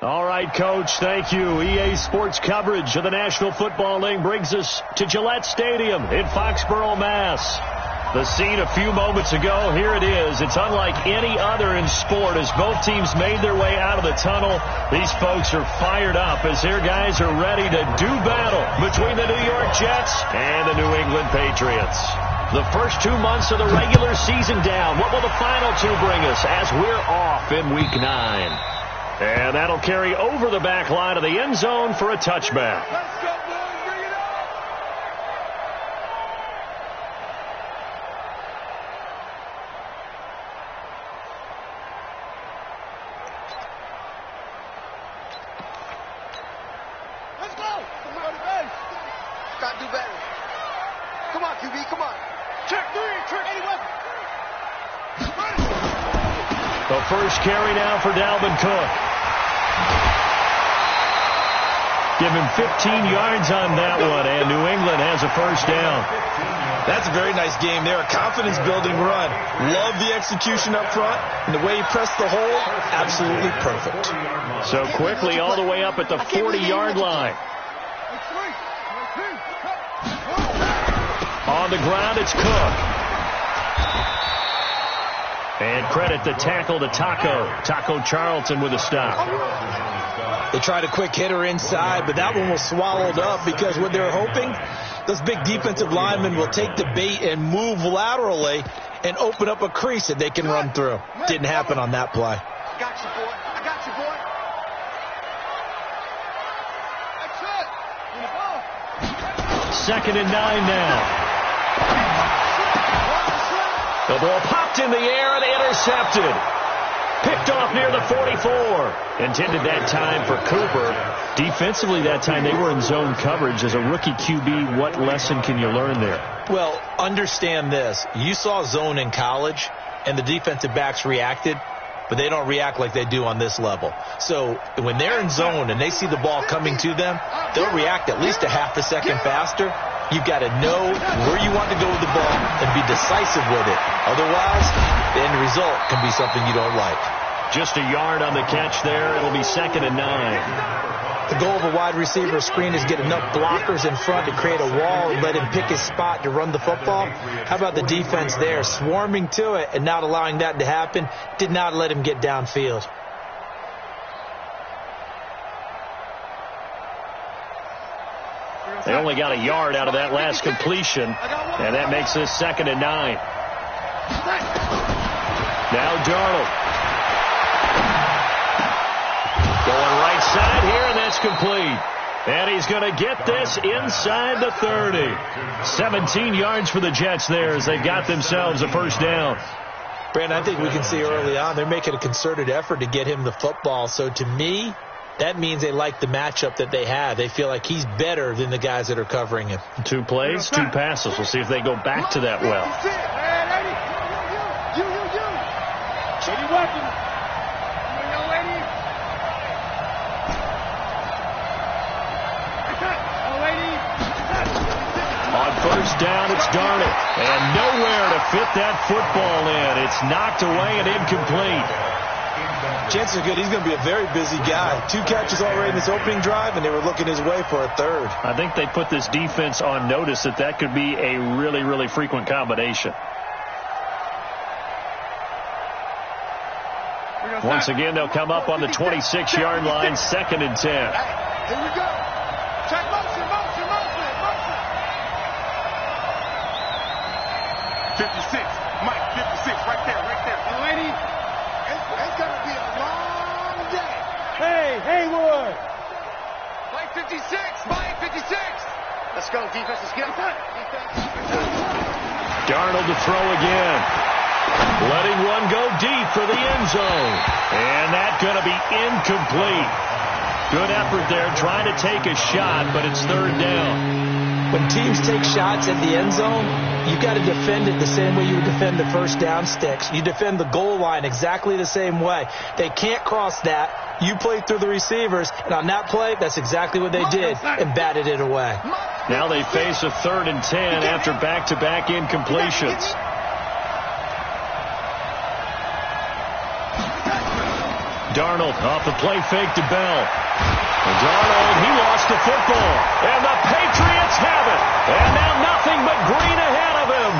All right, Coach, thank you. EA Sports coverage of the National Football League brings us to Gillette Stadium in Foxborough, Mass. The scene a few moments ago, here it is. It's unlike any other in sport as both teams made their way out of the tunnel. These folks are fired up as their guys are ready to do battle between the New York Jets and the New England Patriots. The first 2 months of the regular season down. What will the final two bring us as we're off in Week 9? And that'll carry over the back line of the end zone for a touchback. Let's go, boys. Bring it up. Let's go. Come on, base. Got to do better. Come on, QB. Come on. Check 3. Check 81. The first carry now for Dalvin Cook. Give him 15 yards on that one, and New England has a first down. That's a very nice game there. A confidence-building run. Love the execution up front, and the way he pressed the hole, absolutely perfect. So quickly all the way up at the 40-yard line. On the ground, it's Cook. And credit the tackle to Taco Charlton with a stop. They tried a quick hitter inside, but that one was swallowed up because what they were hoping, those big defensive linemen will take the bait and move laterally and open up a crease that they can run through. Didn't happen on that play. I got you, boy. I got you, boy. That's it. 2nd and 9 now. The ball popped in the air and intercepted. Picked off near the 44. Intended that time for Cooper. Defensively that time they were in zone coverage. As a rookie QB, what lesson can you learn there? Well, understand this. You saw zone in college, and the defensive backs reacted, but they don't react like they do on this level. So when they're in zone and they see the ball coming to them, they'll react at least a half a second faster. You've got to know where you want to go with the ball and be decisive with it. Otherwise, the end result can be something you don't like. Just a yard on the catch there. It'll be 2nd and 9. The goal of a wide receiver screen is get enough blockers in front to create a wall and let him pick his spot to run the football. How about the defense there, swarming to it and not allowing that to happen? Did not let him get downfield. They only got a yard out of that last completion, and that makes this 2nd and 9. Now Darnold. Going right side here, and that's complete. And he's going to get this inside the 30. 17 yards for the Jets there as they've got themselves a first down. Brandon, I think we can see early on they're making a concerted effort to get him the football. So to me, that means they like the matchup that they have. They feel like he's better than the guys that are covering him. 2 plays, 2 passes. We'll see if they go back to that well. On first down, it's Darnold. And nowhere to fit that football in. It's knocked away and incomplete. Chances are good he's going to be a very busy guy. 2 catches already in this opening drive, and they were looking his way for a 3rd. I think they put this defense on notice that could be a really, really frequent combination. Once again, they'll come up on the 26-yard line, 2nd and 10. Here we go. Check motion. 56. Mike, 56. Right there. Lady. It's going to be a long day. Hey, Haywood. Mike 56. Mike 56. Let's go, defense. Let's get him. Darnold to throw again. Letting one go deep for the end zone. And that's going to be incomplete. Good effort there trying to take a shot, but it's 3rd down. When teams take shots at the end zone, you've got to defend it the same way you would defend the first down sticks. You defend the goal line exactly the same way. They can't cross that. You play through the receivers, and on that play, that's exactly what they did and batted it away. Now they face a 3rd and 10 after back-to-back incompletions. Darnold off the play fake to Bell. And Darnold, he lost the football. And the Patriots have it. And now nothing but green ahead of him.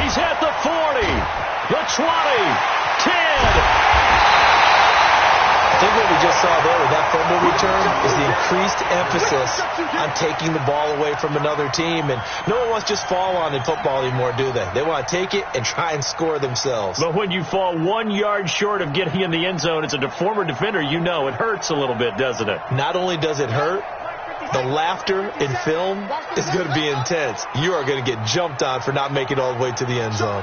He's at the 40, the 20, 10. I think what we just saw there with that fumble return is the increased emphasis on taking the ball away from another team. And no one wants to just fall on in football anymore, do they? They want to take it and try and score themselves. But when you fall 1 yard short of getting in the end zone as a former defender, you know it hurts a little bit, doesn't it? Not only does it hurt, the laughter in film is going to be intense. You are going to get jumped on for not making it all the way to the end zone.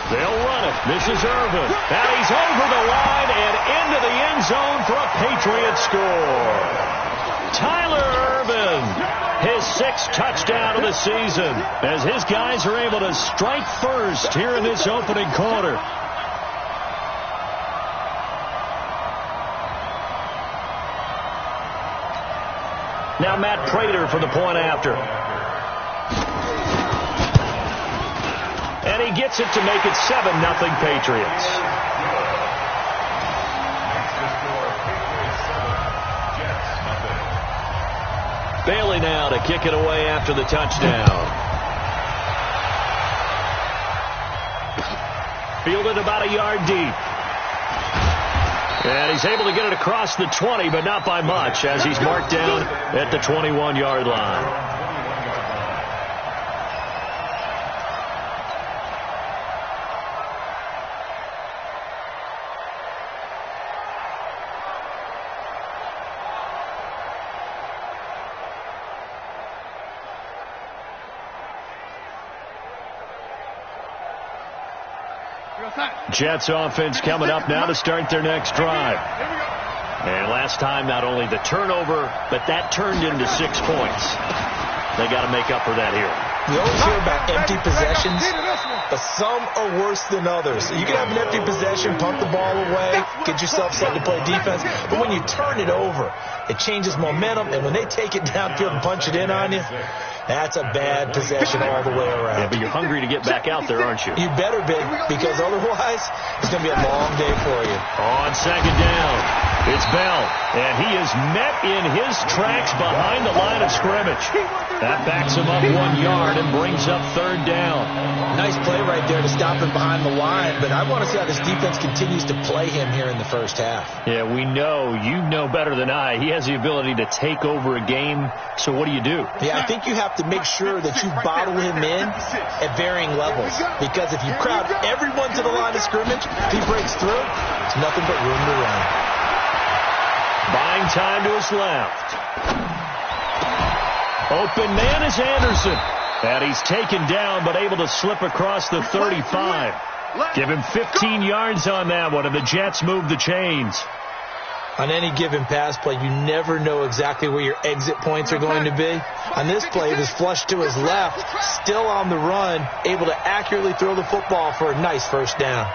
They'll run it. This is Irvin. And he's over the line and into the end zone for a Patriot score. Tyler Irvin, his 6th touchdown of the season, as his guys are able to strike first here in this opening quarter. Now Matt Prater for the point after. And he gets it to make it 7-0 Patriots. Bailey now to kick it away after the touchdown. Fielded about a yard deep. And he's able to get it across the 20, but not by much, as he's marked down at the 21-yard line. Jets offense coming up now to start their next drive. And last time, not only the turnover, but that turned into 6 points. They got to make up for that here. We always hear about empty possessions, but some are worse than others. You can have an empty possession, pump the ball away, get yourself something to play defense. But when you turn it over, it changes momentum. And when they take it downfield and punch it in on you, that's a bad possession all the way around. Yeah, but you're hungry to get back out there, aren't you? You better be, because otherwise it's going to be a long day for you. On second down, it's Bell, and he is met in his tracks behind the line of scrimmage. That backs him up 1 yard and brings up third down. Nice play right there to stop him behind the line, but I want to see how this defense continues to play him here in the first half. Yeah, we know, you know better than I, he has the ability to take over a game, so what do you do? Yeah, I think you have to make sure that you bottle him in at varying levels, because if you crowd everyone to the line of scrimmage, if he breaks through, it's nothing but room to run. Buying time to his left. Open man is Anderson. And he's taken down, but able to slip across the 35. Give him 15 yards on that one, and the Jets move the chains. On any given pass play, you never know exactly where your exit points are going to be. On this play, it was flushed to his left, still on the run, able to accurately throw the football for a nice first down.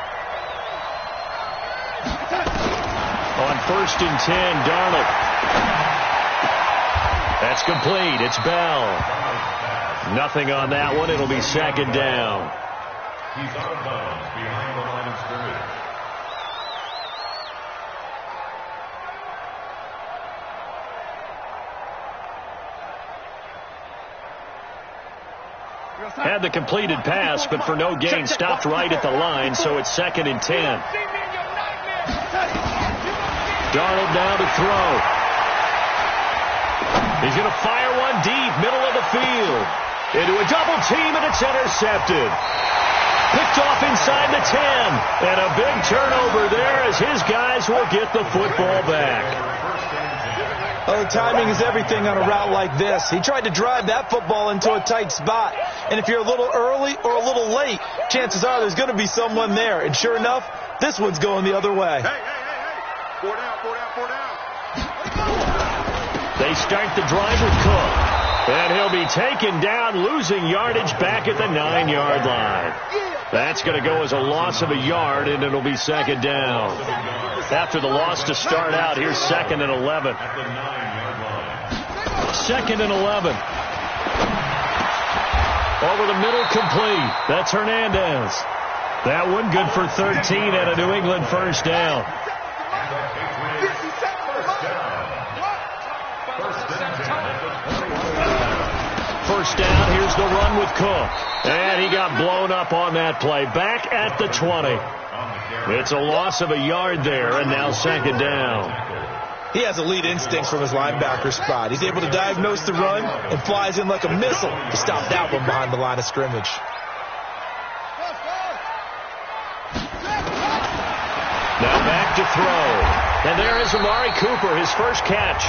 On 1st and 10, Darnold. That's complete. It's Bell. Nothing on that one. It'll be second down. He's out of bounds behind the line of scrimmage. Had the completed pass, but for no gain, stopped right at the line, so it's 2nd and 10. Darnold now to throw. He's going to fire one deep, middle of the field. Into a double team, and it's intercepted. Picked off inside the 10. And a big turnover there as his guys will get the football back. Oh, timing is everything on a route like this. He tried to drive that football into a tight spot. And if you're a little early or a little late, chances are there's going to be someone there. And sure enough, this one's going the other way. Hey. 4 down. They start the drive with Cook. And he'll be taken down, losing yardage back at the 9-yard line. That's going to go as a loss of a yard, and it'll be second down. After the loss to start out, here's 2nd and 11. 2nd and 11. Over the middle, complete. That's Hernandez. That one good for 13 and a New England first down. First down, here's the run with Cook. And he got blown up on that play. Back at the 20. It's a loss of a yard there, and now second down. He has elite instincts from his linebacker spot. He's able to diagnose the run and flies in like a missile to stop that one behind the line of scrimmage. Now back to throw. And there is Amari Cooper, his first catch.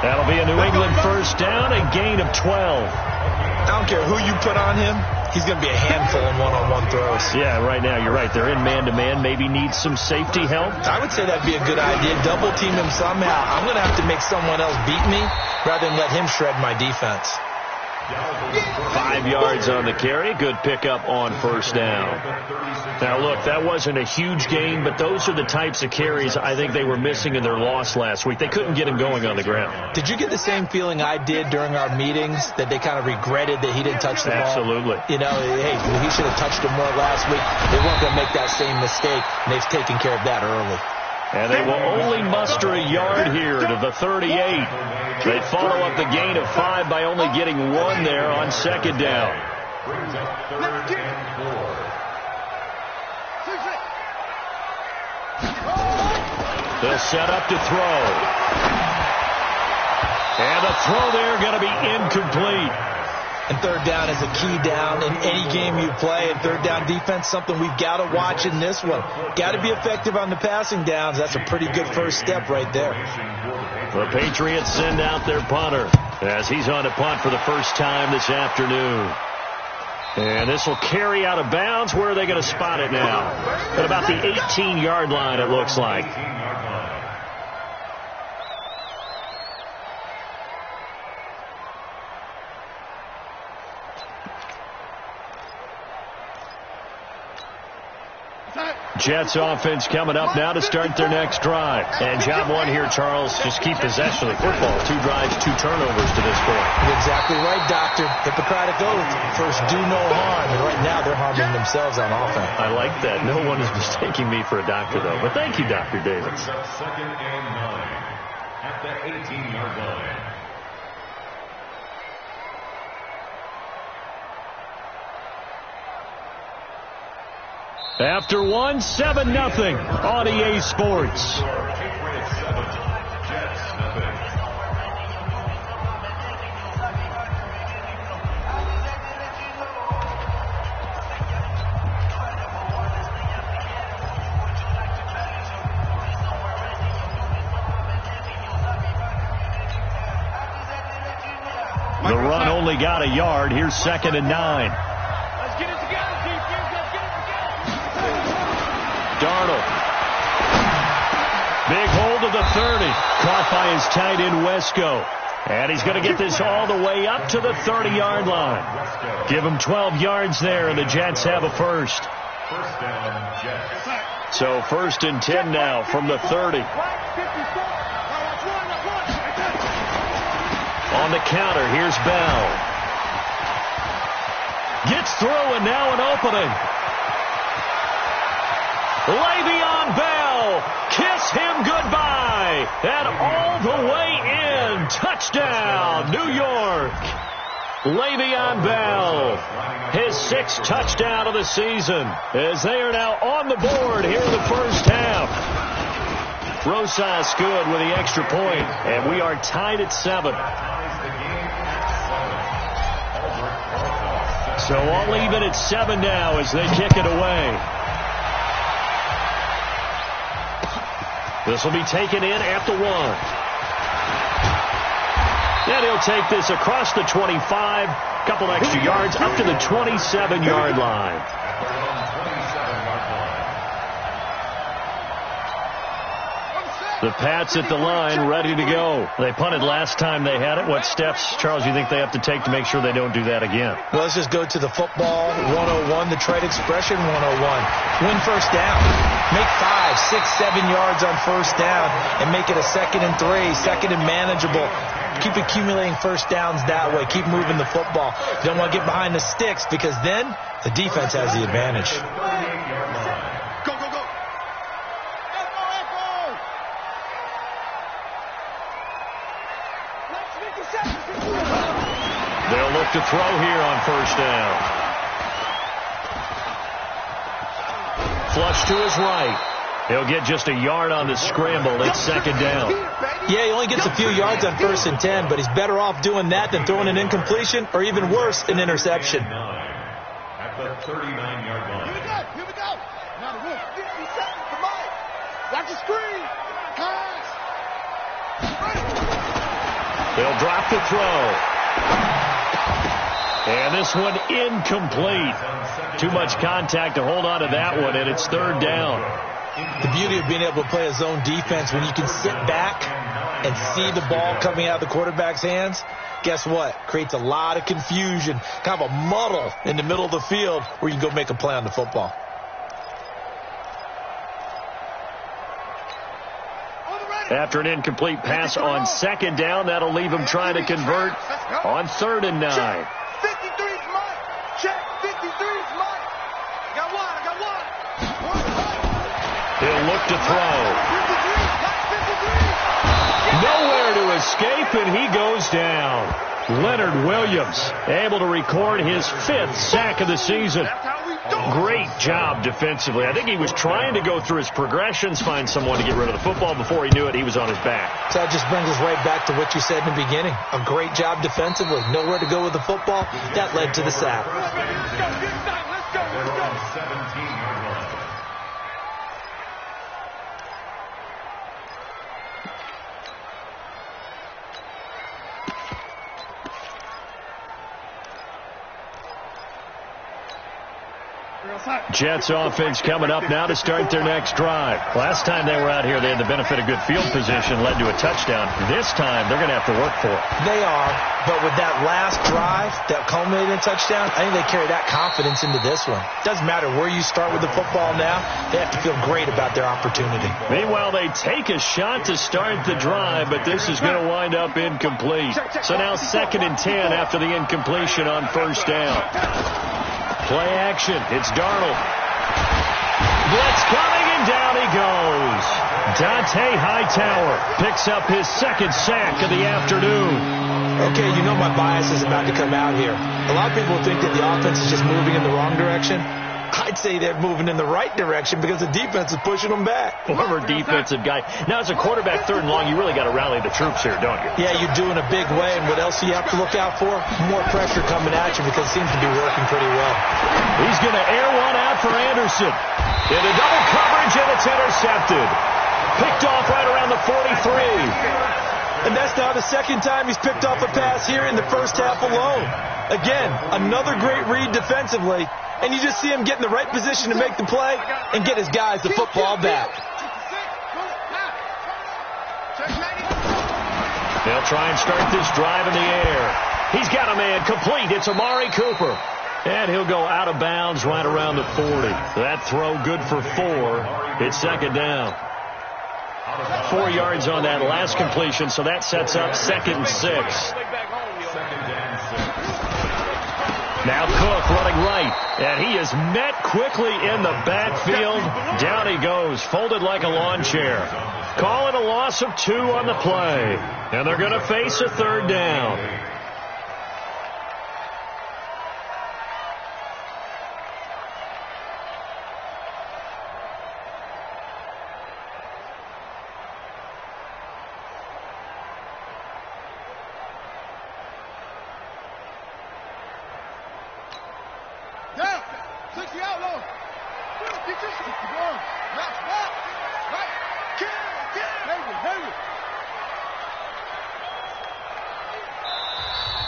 That'll be a New England first down, a gain of 12. I don't care who you put on him. He's going to be a handful in one-on-one throws. Yeah, right now, you're right. They're in man-to-man. Maybe needs some safety help. I would say that'd be a good idea. Double team him somehow. I'm going to have to make someone else beat me rather than let him shred my defense. 5 yards on the carry. Good pickup on first down. Now, look, that wasn't a huge gain, but those are the types of carries I think they were missing in their loss last week. They couldn't get him going on the ground. Did you get the same feeling I did during our meetings, that they kind of regretted that he didn't touch the ball? Absolutely. You know, hey, he should have touched him more last week. They weren't going to make that same mistake, and they've taken care of that early. And they will only muster a yard here to the 38. They follow up the gain of 5 by only getting 1 there on second down. They'll set up to throw. And the throw there going to be incomplete. And third down is a key down in any game you play. And third down defense, something we've got to watch in this one. Got to be effective on the passing downs. That's a pretty good first step right there. The Patriots send out their punter as he's on to punt for the first time this afternoon. And this will carry out of bounds. Where are they going to spot it now? At about the 18-yard line, it looks like. Jets offense coming up now to start their next drive. And job one here, Charles, just keep possession of the football. 2 drives, 2 turnovers to this point. You're exactly right, Doctor. Hippocratic oath. First, do no harm. And right now, they're harming themselves on offense. I like that. No one is mistaking me for a doctor, though. But thank you, Dr. Davis. Second and 9 at the 18-yard line. After 1, 7-0 on EA Sports. The run only got a yard. Here's second and 9. Let's get it together, defense. Let's get it together. Darnold. Big hold of the 30. Caught by his tight end, Wesco. And he's going to get this all the way up to the 30-yard line. Give him 12 yards there, and the Jets have a first. First down, Jets. So first and 10 now from the 30. On the counter, here's Bell. Gets through, and now an opening. Le'Veon Bell, kiss him goodbye. And all the way in. Touchdown, New York. Le'Veon Bell, his 6th touchdown of the season, as they are now on the board here in the first half. Rosas good with the extra point, and we are tied at 7. So all even at 7 now as they kick it away. This will be taken in at the 1. And he'll take this across the 25, couple extra yards up to the 27-yard line. The Pats at the line, ready to go. They punted last time they had it. What steps, Charles, you think they have to take to make sure they don't do that again? Well, let's just go to the football 101, the trade expression 101. Win first down. Make 5, 6, 7 yards on first down and make it a 2nd and 3, 2nd and manageable. Keep accumulating first downs that way. Keep moving the football. You don't want to get behind the sticks because then the defense has the advantage. Go, go, go. They'll look to throw here on first down. Flush to his right. He'll get just a yard on the scramble. It's second down. Yeah, he only gets a few yards on 1st and 10, but he's better off doing that than throwing an incompletion or even worse, an interception. At the 39-yard line. Here we go. Now the 50 seconds to Mike. Watch the screen. Pass. They'll drop the throw. And this one incomplete. Too much contact to hold on to that one, and it's third down. The beauty of being able to play a zone defense when you can sit back and see the ball coming out of the quarterback's hands, guess what? Creates a lot of confusion, kind of a muddle in the middle of the field where you can go make a play on the football. After an incomplete pass on second down, that'll leave him trying to convert on 3rd and 9. 53's Mike. Check. 53's Mike. I got one. He'll look to throw. Nowhere to escape, and he goes down. Leonard Williams able to record his 5th sack of the season. Great job defensively. I think he was trying to go through his progressions, find someone to get rid of the football. Before he knew it, he was on his back. So that just brings us right back to what you said in the beginning. A great job defensively. Nowhere to go with the football. That led to the sack. Let's go. 17-yard line. Jets offense coming up now to start their next drive. Last time they were out here, they had the benefit of good field position, led to a touchdown. This time, they're going to have to work for it. They are, but with that last drive that culminated in touchdown, I think they carry that confidence into this one. Doesn't matter where you start with the football now, they have to feel great about their opportunity. Meanwhile, they take a shot to start the drive, but this is going to wind up incomplete. So now 2nd and 10 after the incompletion on first down. Play action. It's Darnold. Blitz coming, and down he goes. Dante Hightower picks up his 2nd sack of the afternoon. Okay, you know my bias is about to come out here. A lot of people think that the offense is just moving in the wrong direction. I'd say they're moving in the right direction because the defense is pushing them back. Former defensive guy. Now, as a quarterback, 3rd and long, you really got to rally the troops here, don't you? Yeah, you do in a big way. And what else do you have to look out for? More pressure coming at you because it seems to be working pretty well. He's going to air one out for Anderson. Into double coverage, and it's intercepted. Picked off right around the 43. And that's now the 2nd time he's picked off a pass here in the first half alone. Again, another great read defensively. And you just see him get in the right position to make the play and get his guys the football back. They'll try and start this drive in the air. He's got a man complete. It's Amari Cooper. And he'll go out of bounds right around the 40. That throw good for 4. It's 2nd down. 4 yards on that last completion, so that sets up 2nd and 6. Now Cook running right, and he is met quickly in the backfield. Down he goes, folded like a lawn chair. Call it a loss of 2 on the play, and they're going to face a 3rd down.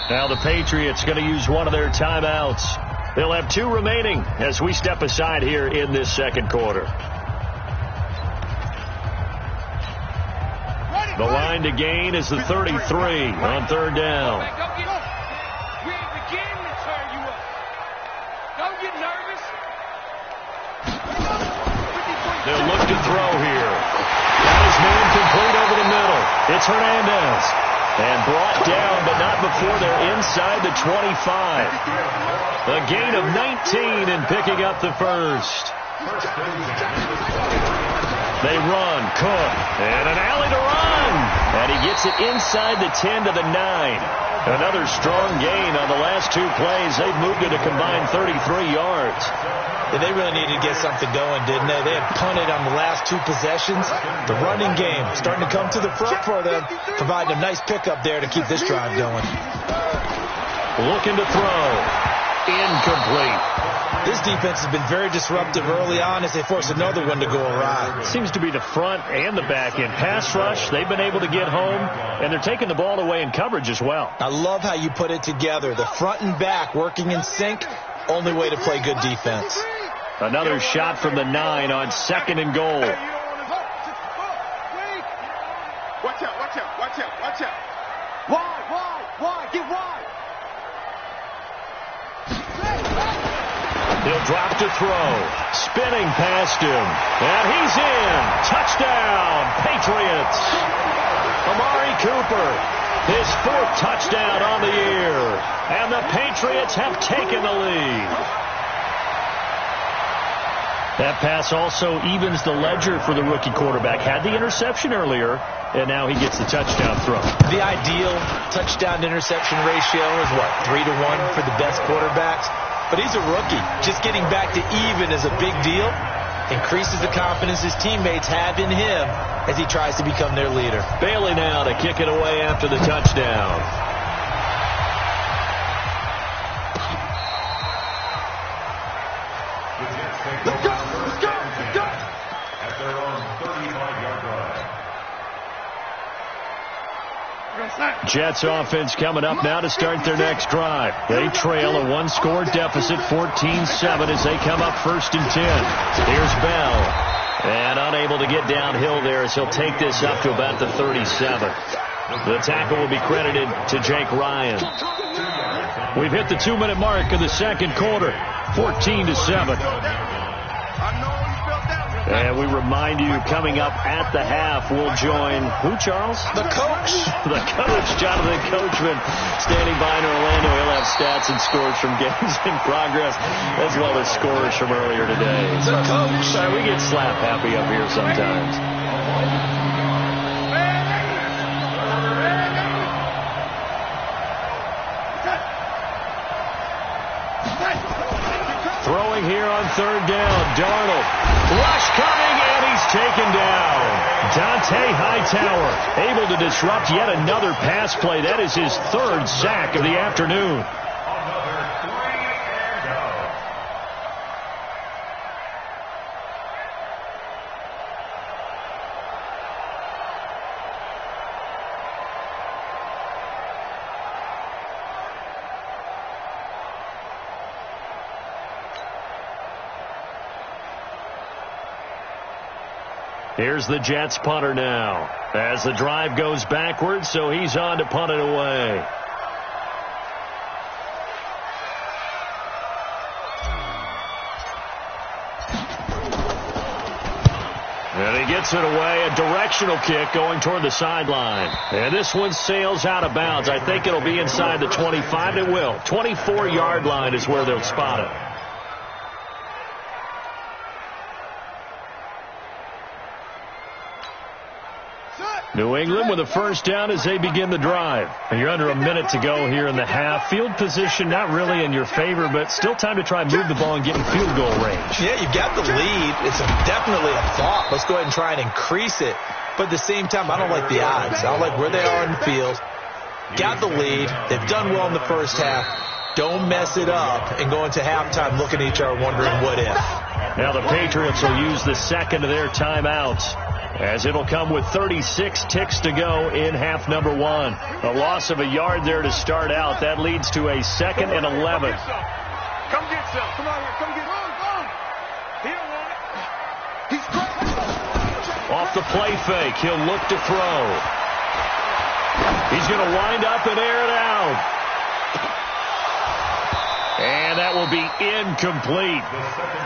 Now the Patriots going to use one of their timeouts. They'll have 2 remaining as we step aside here in this 2nd quarter. The line to gain is the 33 on 3rd down. We ain't beginning to turn you up. Don't get nervous. They'll look to throw here. Got his man complete over the middle. It's Hernandez. And brought down, but not before they're inside the 25. A gain of 19 and picking up the first. They run, Cook, and an alley to run. And he gets it inside the 10 to the 9. Another strong gain on the last two plays. They've moved it a combined 33 yards. Yeah, they really needed to get something going, didn't they? They had punted on the last two possessions. The running game starting to come to the front for them, providing a nice pickup there to keep this drive going. Looking to throw. Incomplete. This defense has been very disruptive early on as they force another one to go awry. Seems to be the front and the back end. Pass rush, they've been able to get home, and they're taking the ball away in coverage as well. I love how you put it together. The front and back working in sync, only way to play good defense. Another shot from the 9 on 2nd and goal. Watch out, watch out, watch out, watch out. Wide, get wide. He'll drop to throw. Spinning past him. And he's in. Touchdown, Patriots. Amari Cooper, his 4th touchdown on the year. And the Patriots have taken the lead. That pass also evens the ledger for the rookie quarterback. Had the interception earlier, and now he gets the touchdown throw. The ideal touchdown-interception ratio is, 3-to-1 for the best quarterbacks? But he's a rookie. Just getting back to even is a big deal. Increases the confidence his teammates have in him as he tries to become their leader. Bailey now to kick it away after the touchdown. Let's go, let's go, let's go. At their own 35-yard line. Jets offense coming up now to start their next drive. They trail a one-score deficit, 14-7, as they come up 1st and 10. Here's Bell. And unable to get downhill there as he'll take this up to about the 37. The tackle will be credited to Jake Ryan. We've hit the 2-minute mark of the second quarter, 14-7. And we remind you, coming up at the half, we'll join who, Charles? The coach. The coach, Jonathan Coachman, standing by in Orlando. He'll have stats and scores from games in progress, as well as scores from earlier today. The coach. We get slap happy up here sometimes. Throwing here on 3rd down, Darnold. Rush coming, and he's taken down. Dante Hightower able to disrupt yet another pass play. That is his 3rd sack of the afternoon. Here's the Jets punter now as the drive goes backwards, so he's on to punt it away. And he gets it away, a directional kick going toward the sideline. And this one sails out of bounds. I think it'll be inside the 25. It will. 24-yard line is where they'll spot it. New England with a 1st down as they begin the drive. And you're under a minute to go here in the half. Field position not really in your favor, but still time to try and move the ball and get in field goal range. Yeah, you've got the lead. It's definitely a thought. Let's go ahead and try and increase it. But at the same time, I don't like the odds. I don't like where they are in the field. Got the lead. They've done well in the first half. Don't mess it up and go into halftime looking at each other wondering what if. Now the Patriots will use the 2nd of their timeouts, as it'll come with 36 ticks to go in half number 1. A loss of a yard there to start out. That leads to a 2nd and 11. Come get some. Come on here. Come get some. He don't want it. He's great. Off the play fake, he'll look to throw. He's going to wind up and air it out. And that will be incomplete.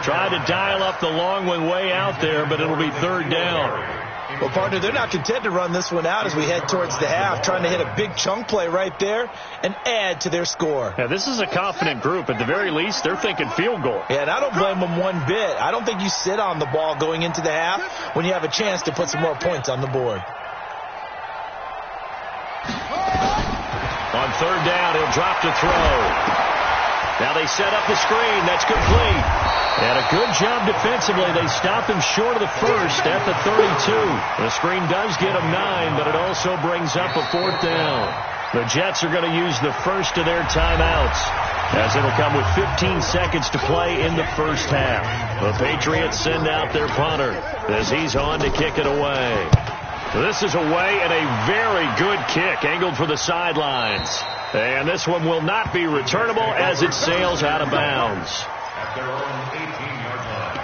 Tried to dial up the long one way out there, but it'll be 3rd down. Well, partner, they're not content to run this one out as we head towards the half, trying to hit a big chunk play right there and add to their score. Yeah, this is a confident group. At the very least, they're thinking field goal. Yeah, and I don't blame them one bit. I don't think you sit on the ball going into the half when you have a chance to put some more points on the board. On third down, he'll drop to throw. Now they set up the screen. That's complete. And a good job defensively. They stop him short of the first at the 32. The screen does get him 9, but it also brings up a fourth down. The Jets are going to use the first of their timeouts, as it'll come with 15 seconds to play in the first half. The Patriots send out their punter as he's on to kick it away. This is away and a very good kick angled for the sidelines. And this one will not be returnable as it sails out of bounds. At their own 18-yard line.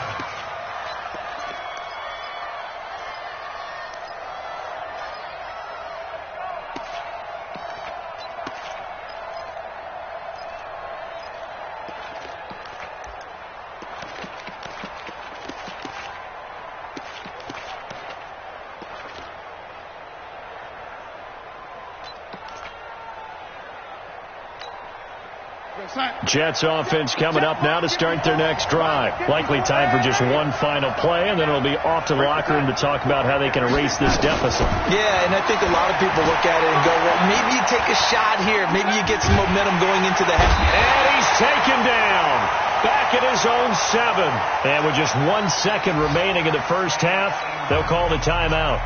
Jets offense coming up now to start their next drive. Likely time for just one final play, and then it'll be off to the locker room to talk about how they can erase this deficit. Yeah, and I think a lot of people look at it and go, well, maybe you take a shot here. Maybe you get some momentum going into the half. And he's taken down. Back at his own 7. And with just 1 second remaining in the first half, they'll call the timeout.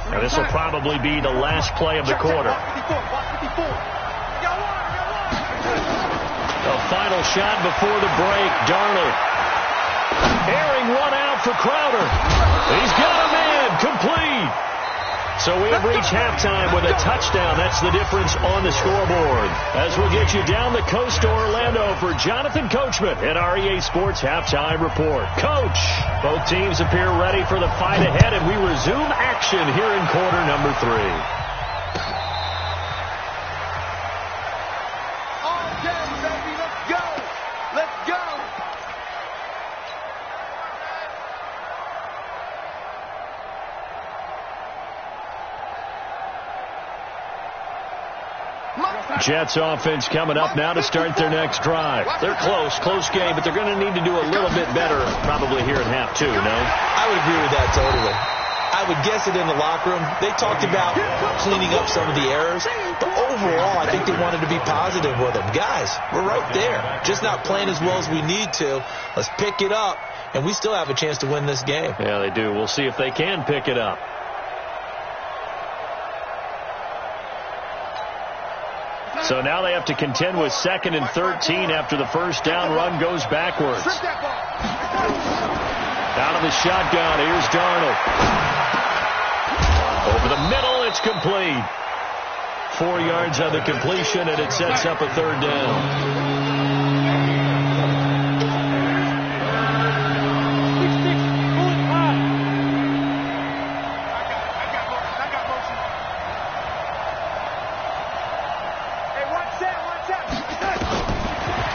Now this will probably be the last play of the quarter. A final shot before the break. Darnold. Airing one out for Crowder. He's got him in. Complete. So we have reached halftime with a touchdown. That's the difference on the scoreboard. As we'll get you down the coast to Orlando for Jonathan Coachman at our EA Sports Halftime Report. Coach, both teams appear ready for the fight ahead, and we resume action here in quarter number 3. Okay, baby, let's go. Let's go. Jets offense coming up now to start their next drive. They're close game, but they're going to need to do a little bit better probably here in half 2, no? I would agree with that totally. I would guess it in the locker room. They talked about cleaning up some of the errors, but overall I think they wanted to be positive with them. Guys, we're right there. Just not playing as well as we need to. Let's pick it up, and we still have a chance to win this game. Yeah, they do. We'll see if they can pick it up. So now they have to contend with 2nd and 13 after the first down run goes backwards. Out of the shotgun, here's Darnold. Over the middle, it's complete. 4 yards on the completion, and it sets up a third down.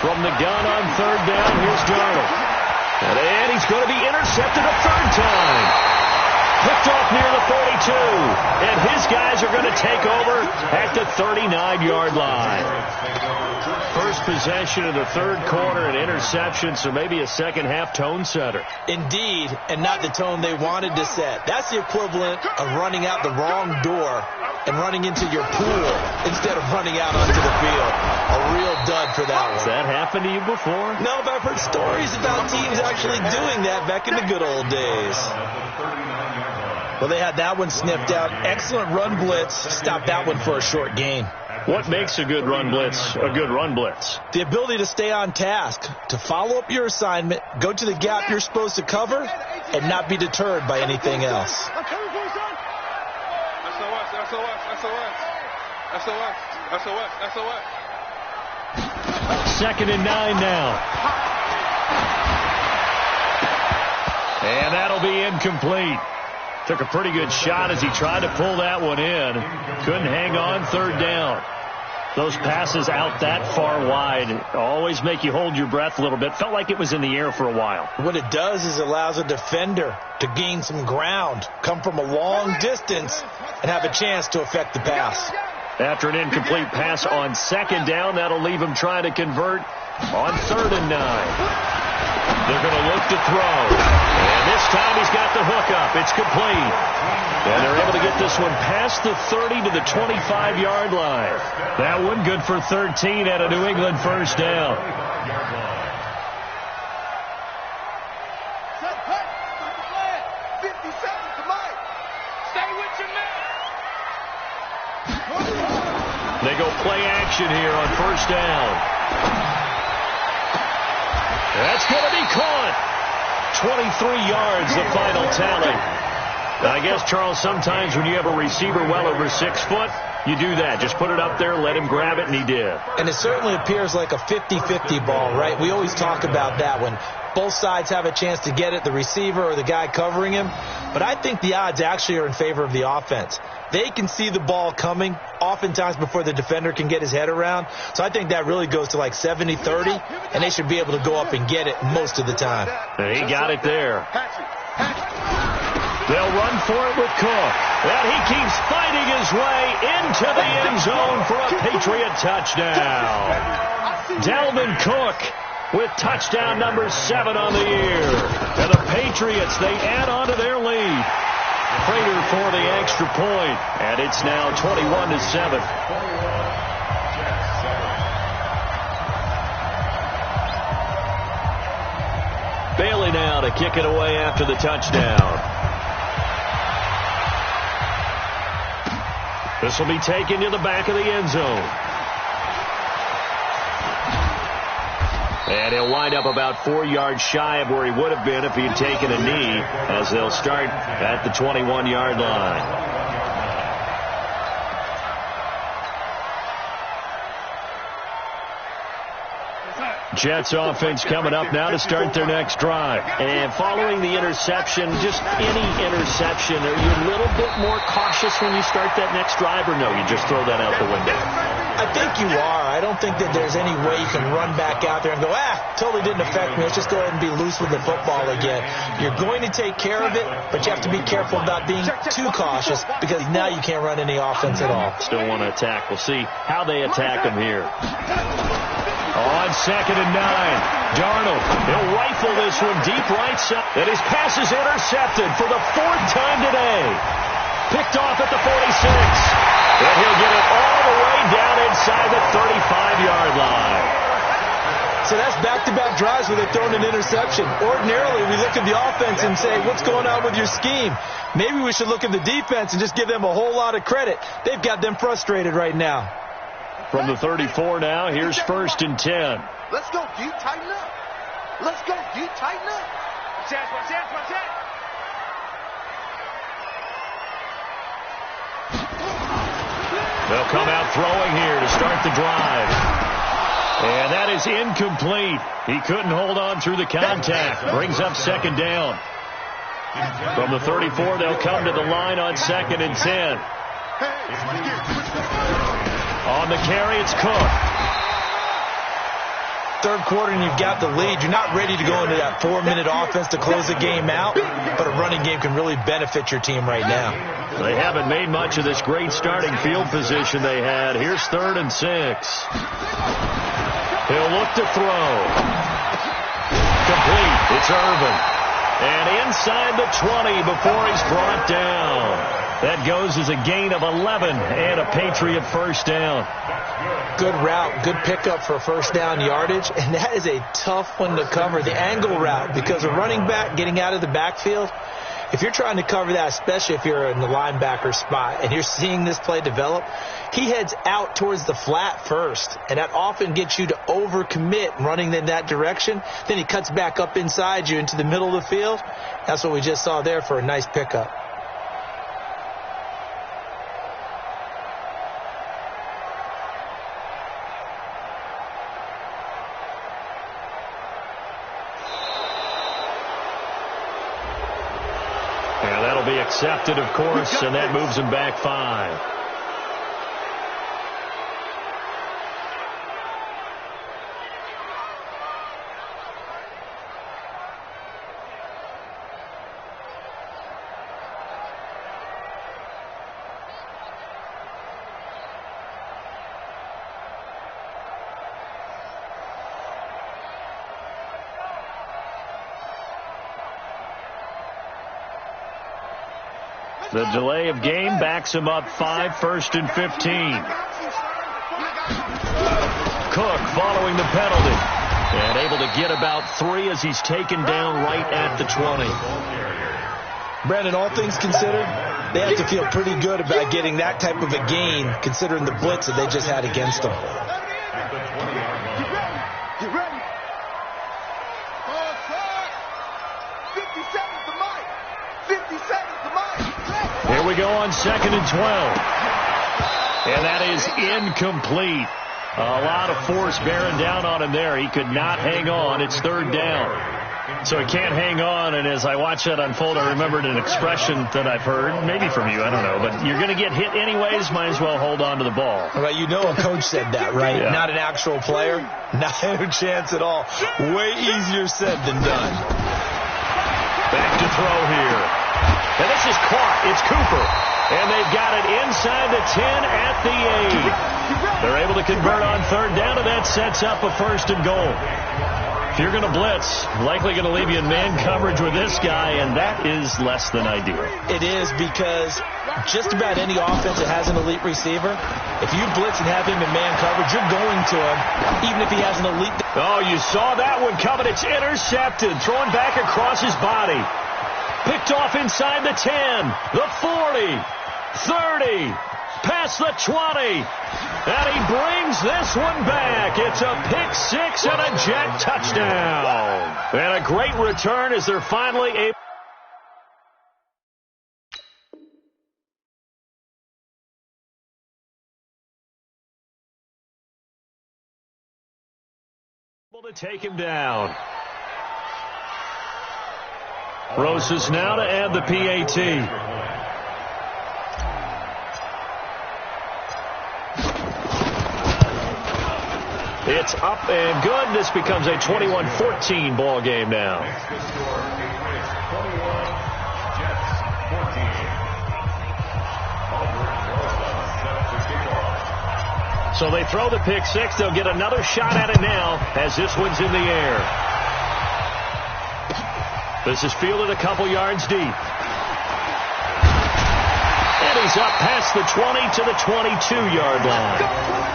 From the gun on third down, here's Darnold. And he's going to be intercepted a third time. Picked off near the 42. And his guys are going to take over at the 39-yard line. First possession of the third quarter, an interception, so maybe a second-half tone setter. Indeed, and not the tone they wanted to set. That's the equivalent of running out the wrong door and running into your pool instead of running out onto the field. A real dud for that one. Has that happened to you before? No, but I've heard stories about teams actually doing that back in the good old days. Well, they had that one sniffed out. Excellent run blitz. Stopped that one for a short gain. What makes a good run blitz a good run blitz? The ability to stay on task, to follow up your assignment, go to the gap you're supposed to cover, and not be deterred by anything else. SOS. 2nd and 9 now. And that'll be incomplete. Took a pretty good shot as he tried to pull that one in. Couldn't hang on third down. Those passes out that far wide always make you hold your breath a little bit. Felt like it was in the air for a while. What it does is it allows a defender to gain some ground, come from a long distance, and have a chance to affect the pass. After an incomplete pass on second down, that'll leave him trying to convert on 3rd and 9. They're going to look to throw. And this time he's got the hook up. It's complete. And they're able to get this one past the 30 to the 25-yard line. That one good for 13 at a New England first down. Set, cut. Start the flag. 50 seconds to Mike. Stay with your man. They go play action here on first down. That's going to be caught. 23 yards, the final tally. I guess, Charles, sometimes when you have a receiver well over 6 foot, you do that. Just put it up there, let him grab it, and he did. And it certainly appears like a 50-50 ball, right? We always talk about that when both sides have a chance to get it, the receiver or the guy covering him. But I think the odds actually are in favor of the offense. They can see the ball coming oftentimes before the defender can get his head around. So I think that really goes to like 70-30, and they should be able to go up and get it most of the time. And he got it there. They'll run for it with Cook. And he keeps fighting his way into the end zone for a Patriot touchdown. Dalvin Cook with touchdown number 7 on the year. And the Patriots, they add on to their lead. Prater for the extra point, and it's now 21-7. Bailey now to kick it away after the touchdown. This will be taken to the back of the end zone. And he'll wind up about 4 yards shy of where he would have been if he had taken a knee, as they'll start at the 21-yard line. Jets offense coming up now to start their next drive. And following the interception, just any interception, are you a little bit more cautious when you start that next drive, or no, you just throw that out the window? I think you are. I don't think that there's any way you can run back out there and go, totally didn't affect me. Let's just go ahead and be loose with the football again. You're going to take care of it, but you have to be careful about being too cautious because now you can't run any offense at all. Still want to attack. We'll see how they attack him here. On 2nd and 9, Darnold, he'll rifle this one deep right side. And his pass is intercepted for the 4th time today. Picked off at the 46. And he'll get it all the way down inside the 35-yard line. So that's back-to-back drives where they've thrown an interception. Ordinarily, we look at the offense and say, what's going on with your scheme? Maybe we should look at the defense and just give them a whole lot of credit. They've got them frustrated right now. From the 34 now, here's 1st and 10. Let's go, D. Tighten up. Let's go, D. Tighten up. Watch out. They'll come out throwing here to start the drive. And that is incomplete. He couldn't hold on through the contact. Brings up 2nd down. From the 34, they'll come to the line on 2nd and 10. On the carry, it's Cook. 3rd quarter and you've got the lead. You're not ready to go into that 4-minute offense to close the game out, but a running game can really benefit your team right now. They haven't made much of this great starting field position they had. Here's 3rd and 6. He'll look to throw. Complete. It's Irvin. And inside the 20 before he's brought down. That goes as a gain of 11 and a Patriot first down. Good route, good pickup for first down yardage, and that is a tough one to cover, the angle route, because a running back getting out of the backfield, if you're trying to cover that, especially if you're in the linebacker spot and you're seeing this play develop, he heads out towards the flat first, and that often gets you to overcommit running in that direction. Then he cuts back up inside you into the middle of the field. That's what we just saw there for a nice pickup. Be accepted, of course, and that moves him back 5. The delay of game backs him up 5, 1st and 15. Cook following the penalty. And able to get about 3 as he's taken down right at the 20. Brandon, all things considered, they have to feel pretty good about getting that type of a gain considering the blitz that they just had against them. Get ready. 57's the mic. 57's the mic. Here we go on 2nd and 12. And that is incomplete. A lot of force bearing down on him there. He could not hang on. It's 3rd down. So he can't hang on, and as I watched that unfold, I remembered an expression that I've heard, maybe from you, I don't know, but you're going to get hit anyways, might as well hold on to the ball. Well, you know a coach said that, right? Yeah. Not an actual player. Not a chance at all. Way easier said than done. Back to throw here. And this is caught. It's Cooper. And they've got it inside the 10 at the 8. They're able to convert on 3rd down, and that sets up a 1st and goal. If you're going to blitz, likely going to leave you in man coverage with this guy, and that is less than ideal. It is because just about any offense that has an elite receiver, if you blitz and have him in man coverage, you're going to him, even if he has an elite. Oh, you saw that one coming. It's intercepted, thrown back across his body. Picked off inside the 10, the 40, 30, past the 20. And he brings this one back. It's a pick 6 and a jet touchdown. And a great return as they're finally able to take him down. Rosas now to add the PAT. It's up and good. This becomes a 21-14 ball game now. So they throw the pick 6. They'll get another shot at it now as this one's in the air. This is fielded a couple yards deep. And he's up past the 20 to the 22-yard line.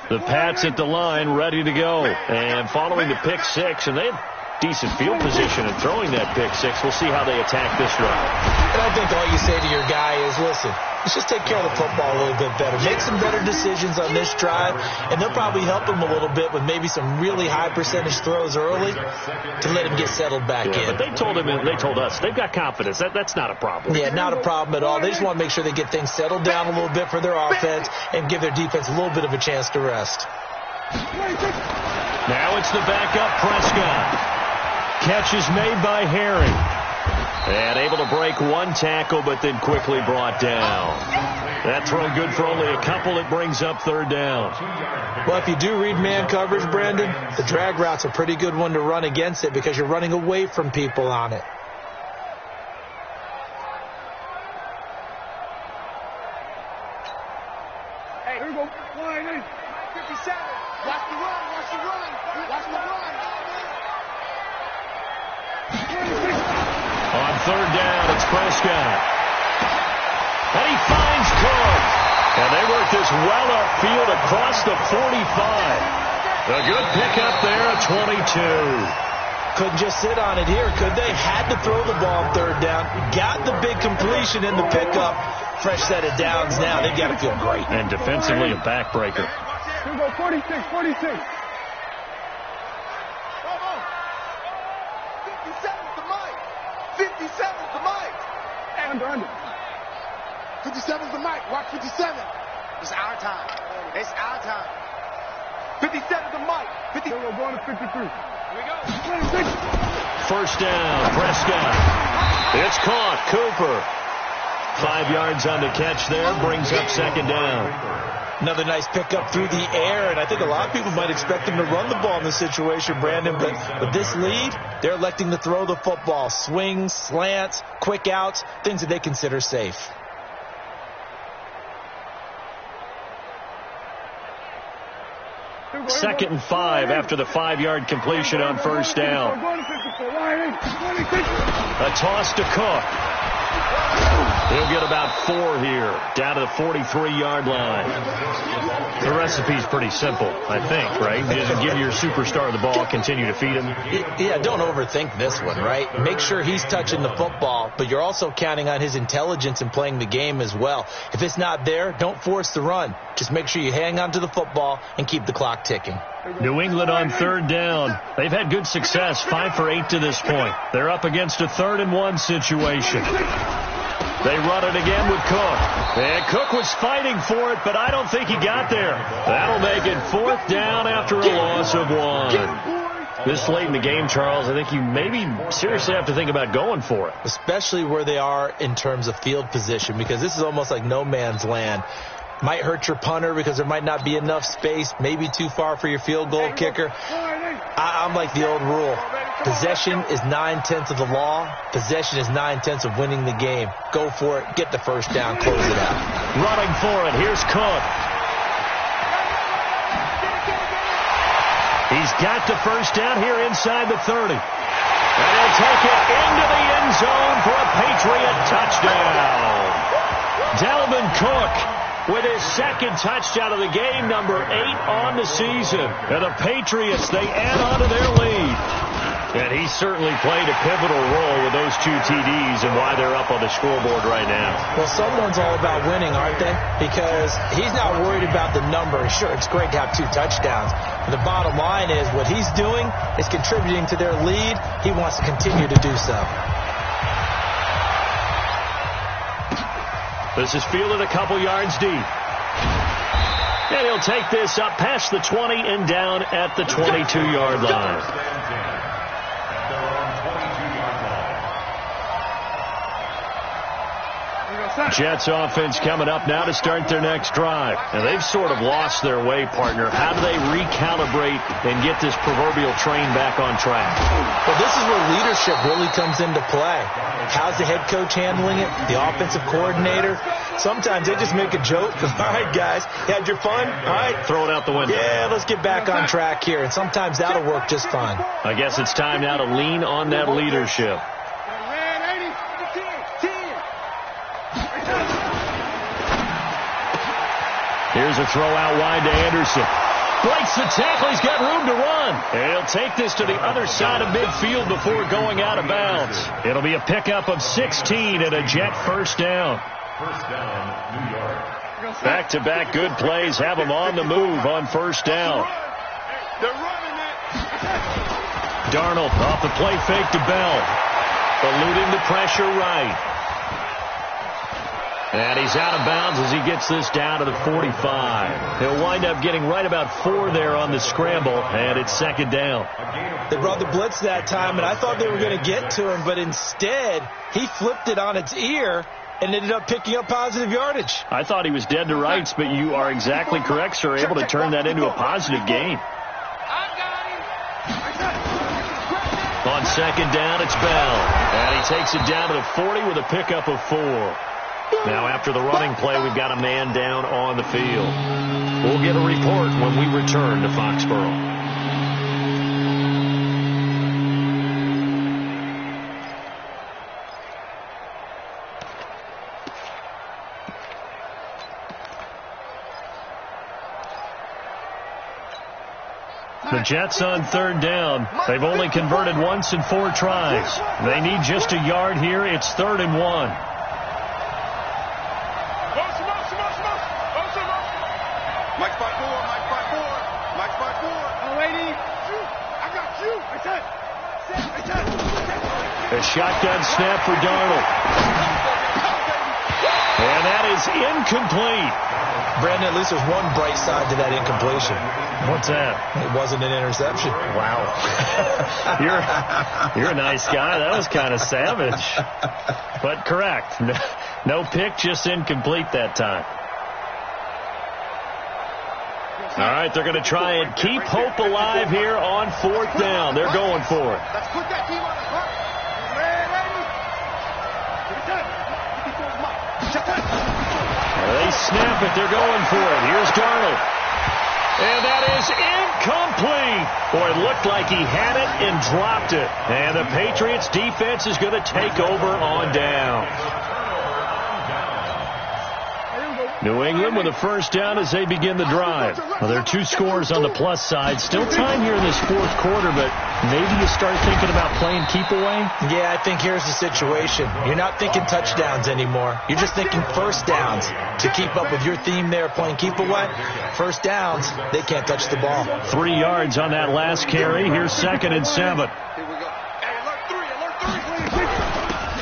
The Pats at the line, ready to go. And following the pick 6, and they have decent field position in throwing that pick 6. We'll see how they attack this drive. And I think all you say to your guy is, listen, let's just take care of the football a little bit better. Make some better decisions on this drive, and they'll probably help him a little bit with maybe some really high percentage throws early to let him get settled back in. But they told him, and they told us, they've got confidence. That's not a problem. Yeah, not a problem at all. They just want to make sure they get things settled down a little bit for their offense and give their defense a little bit of a chance to rest. Now it's the backup Prescott. Catch is made by Herring. And able to break one tackle, but then quickly brought down. That throw good for only a couple. It brings up 3rd down. Well, if you do read man coverage, Brandon, the drag route's a pretty good one to run against it because you're running away from people on it. Hey, here we go. 57. Watch the run. Watch the run. Watch the run. On 3rd down, it's Prescott. And he finds Cook. And they work this well upfield across the 45. A good pickup there at 22. Couldn't just sit on it here, could they? Had to throw the ball on 3rd down. Got the big completion in the pickup. Fresh set of downs now. They've got to feel great. And defensively a backbreaker. Here we go, 46, 46. 57's the mic. 57's the mic. Under. 57's the mic. Watch 57. It's our time. It's our time. 57's the mic. We're going to 53. Here we go. 26. 1st down, Prescott. It's caught. Cooper. 5 yards on the catch there. Brings up 2nd down. Another nice pickup through the air, and I think a lot of people might expect him to run the ball in this situation, Brandon, but with this lead, they're electing to throw the football. Swings, slants, quick outs, things that they consider safe. Second and 5 after the 5-yard completion on first down. A toss to Cook. He'll get about 4 here, down to the 43-yard line. The recipe's pretty simple, I think, right? Just give your superstar the ball, continue to feed him. Yeah, don't overthink this one, right? Make sure he's touching the football, but you're also counting on his intelligence in playing the game as well. If it's not there, don't force the run. Just make sure you hang on to the football and keep the clock ticking. New England on third down. They've had good success, 5 for 8 to this point. They're up against a 3rd-and-1 situation. They run it again with Cook. And Cook was fighting for it, but I don't think he got there. That'll make it 4th down after a loss of 1. This late in the game, Charles, I think you maybe seriously have to think about going for it. Especially where they are in terms of field position, because this is almost like no man's land. Might hurt your punter because there might not be enough space, maybe too far for your field goal kicker. I'm like the old rule. Possession is 9/10 of the law. Possession is 9/10 of winning the game. Go for it. Get the first down. Close it out. Running for it. Here's Cook. He's got the first down here inside the 30. And he'll take it into the end zone for a Patriot touchdown. Dalvin Cook with his 2nd touchdown of the game, number 8 on the season. And the Patriots, they add on to their lead. And he certainly played a pivotal role with those 2 TDs and why they're up on the scoreboard right now. Well, someone's all about winning, aren't they? Because he's not worried about the number. Sure, it's great to have 2 touchdowns. But the bottom line is what he's doing is contributing to their lead. He wants to continue to do so. This is fielded a couple yards deep. And he'll take this up past the 20 and down at the 22-yard line. Jets offense coming up now to start their next drive. And they've sort of lost their way, partner. How do they recalibrate and get this proverbial train back on track? Well, this is where leadership really comes into play. How's the head coach handling it? The offensive coordinator? Sometimes they just make a joke. All right, guys, you had your fun? All right. Throw it out the window. Yeah, let's get back on track here. And sometimes that'll work just fine. I guess it's time now to lean on that leadership. Here's a throw out wide to Anderson. Breaks the tackle. He's got room to run. And he'll take this to the other side of midfield before going out of bounds. It'll be a pickup of 16 and a Jet first down. First down, New York. Back-to-back good plays have him on the move on first down. They're running it. Darnold off the play fake to Bell. Eluding the pressure right. And he's out of bounds as he gets this down to the 45. He'll wind up getting right about 4 there on the scramble, and it's 2nd down. They brought the blitz that time, and I thought they were going to get to him, but instead he flipped it on its ear and ended up picking up positive yardage. I thought he was dead to rights, but you are exactly correct, sir. Able to turn that into a positive gain. On 2nd down, it's Bell. And he takes it down to the 40 with a pickup of 4. Now, after the running play, we've got a man down on the field. We'll get a report when we return to Foxborough. The Jets on 3rd down. They've only converted once in 4 tries. They need just a yard here. It's 3rd and 1. Mike's by 4. Mike's by 4. Mike's by 4. Oh, lady. I got you. I said. A shotgun snap for Darnold. And that is incomplete. Brandon, at least there's one bright side to that incompletion. What's that? It wasn't an interception. Wow. You're a nice guy. That was kind of savage. But correct. No pick, just incomplete that time. All right, they're going to try and keep hope alive here on 4th down. They're going for it. Let's put that team on the front. They snap it. They're going for it. Here's Darnold. And that is incomplete. Boy, it looked like he had it and dropped it. And the Patriots defense is going to take over on down. New England with a first down as they begin the drive. Well, there are 2 scores on the plus side. Still time here in this 4th quarter, but maybe you start thinking about playing keep away? Yeah, I think here's the situation. You're not thinking touchdowns anymore. You're just thinking first downs. To keep up with your theme there, playing keep away, first downs, they can't touch the ball. 3 yards on that last carry. Here's 2nd and 7. Here we go. Hey, alert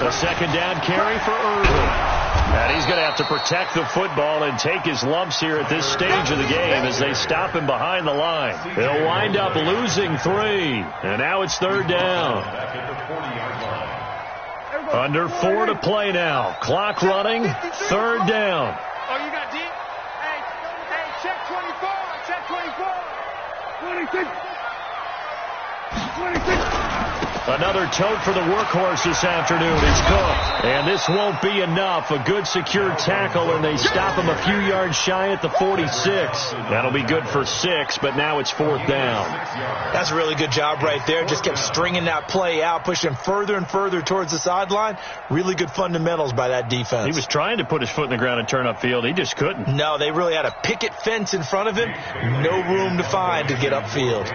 3. The second down carry for Irvin. And he's going to have to protect the football and take his lumps here at this stage of the game as they stop him behind the line. They'll wind up losing 3. And now it's 3rd down. Under 4 to play now. Clock running. 3rd down. Oh, you got deep? Hey, check 24. Check 24. 26. Another tote for the workhorse this afternoon. It's Cook. And this won't be enough. A good secure tackle, and they stop him a few yards shy at the 46. That'll be good for 6, but now it's 4th down. That's a really good job right there. Just kept stringing that play out, pushing further and further towards the sideline. Really good fundamentals by that defense. He was trying to put his foot in the ground and turn upfield. He just couldn't. No, they really had a picket fence in front of him. No room to find to get upfield.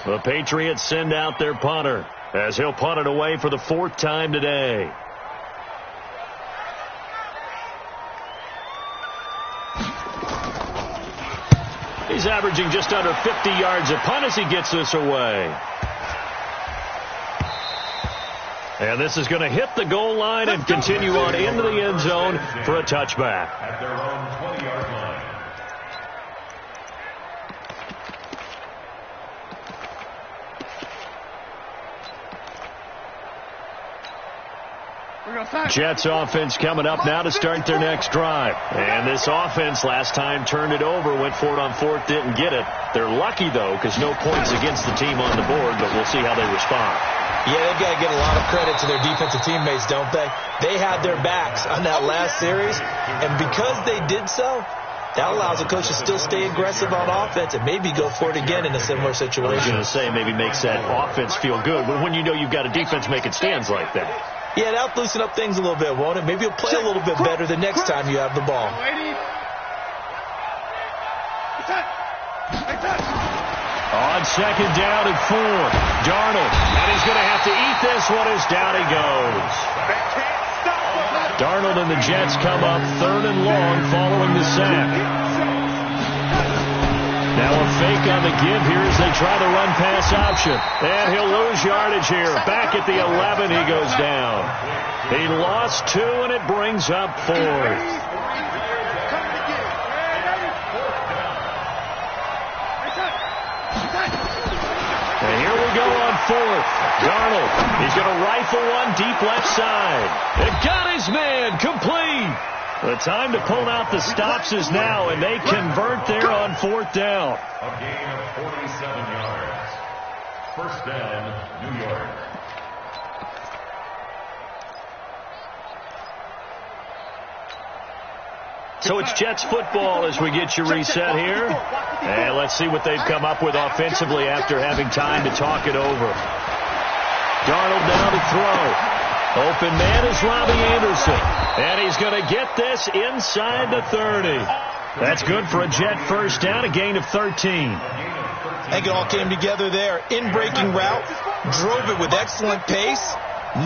The Patriots send out their punter as he'll punt it away for the 4th time today. He's averaging just under 50 yards a punt as he gets this away. And this is going to hit the goal line and continue on into the end zone for a touchback. At their own 20-yard line. Jets offense coming up now to start their next drive. And this offense last time turned it over, went for it on 4th, didn't get it. They're lucky, though, because no points against the team on the board, but we'll see how they respond. Yeah, they've got to get a lot of credit to their defensive teammates, don't they? They had their backs on that last series, and because they did so, that allows the coach to still stay aggressive on offense and maybe go for it again in a similar situation. I was going to say maybe makes that offense feel good, but when you know you've got a defense making stands like that. Yeah, that'll loosen up things a little bit, won't it? Maybe you'll play a little bit better the next time you have the ball. On 2nd down and 4, Darnold. And he's going to have to eat this one as down he goes. Darnold and the Jets come up 3rd and long following the sack. Now a fake on the give here as they try the run-pass option. And he'll lose yardage here. Back at the 11, he goes down. He lost 2, and it brings up 4th. And here we go on 4th. Darnold, he's going to rifle one deep left side. It got his man complete. The time to pull out the stops is now, and they convert there on 4th down. A gain of 47 yards. First down, New York. So it's Jets football as we get you reset here. And let's see what they've come up with offensively after having time to talk it over. Darnold now to throw. Open man is Robbie Anderson. And he's going to get this inside the 30. That's good for a Jet first down, a gain of 13. I think it all came together there. In-breaking route, drove it with excellent pace.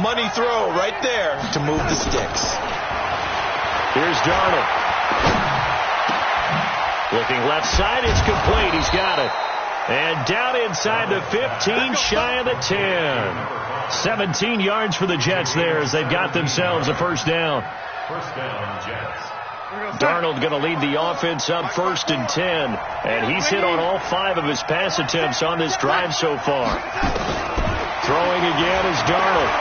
Money throw right there to move the sticks. Here's Darnold. Looking left side, it's complete. He's got it. And down inside the 15, shy of the 10. 17 yards for the Jets there as they've got themselves a first down. First down, Jets. Darnold going to lead the offense up 1st and 10. And he's hit on all 5 of his pass attempts on this drive so far. Throwing again is Darnold.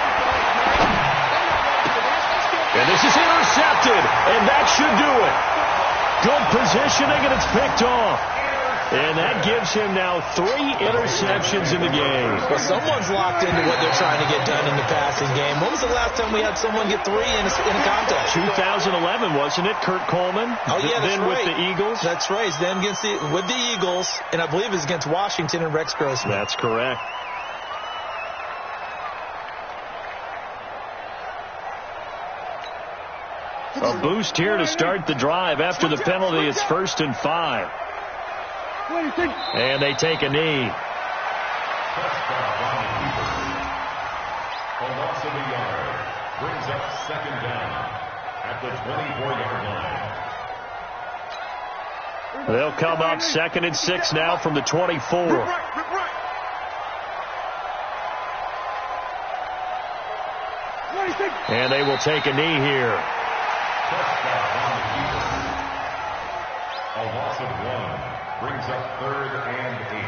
And this is intercepted. And that should do it. Good positioning, and it's picked off. And that gives him now 3 interceptions in the game. Well, someone's locked into what they're trying to get done in the passing game. When was the last time we had someone get 3 in a contest? 2011, wasn't it? Kurt Coleman. Oh, yeah, that's then right. with the Eagles. That's right. Then with the Eagles, and I believe it's against Washington and Rex Grossman. That's correct. A boost here to start the drive. After the penalty, it's 1st and 5. And they take a knee. A loss of a yard brings up 2nd down at the 24-yard line. They'll come up 2nd and 6 now from the 24. And they will take a knee here. A loss of 1 brings up 3rd and 8.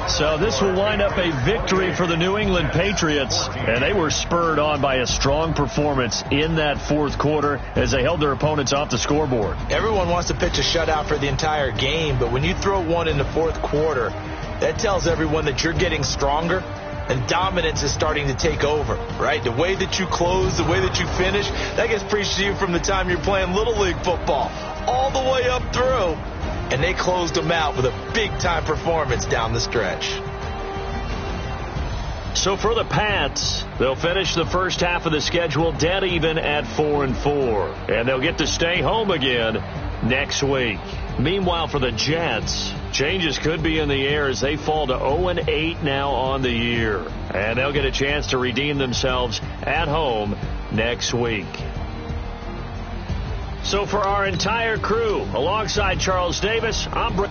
So this will wind up a victory for the New England Patriots, and they were spurred on by a strong performance in that 4th quarter as they held their opponents off the scoreboard. Everyone wants to pitch a shutout for the entire game, but when you throw one in the 4th quarter, that tells everyone that you're getting stronger and dominance is starting to take over, right? The way that you close, the way that you finish, that gets preached to you from the time you're playing Little League football all the way up through. And they closed them out with a big-time performance down the stretch. So for the Pats, they'll finish the first half of the schedule dead even at 4-4. And they'll get to stay home again next week. Meanwhile, for the Jets, changes could be in the air as they fall to 0-8 now on the year. And they'll get a chance to redeem themselves at home next week. So for our entire crew, alongside Charles Davis, I'm Brett.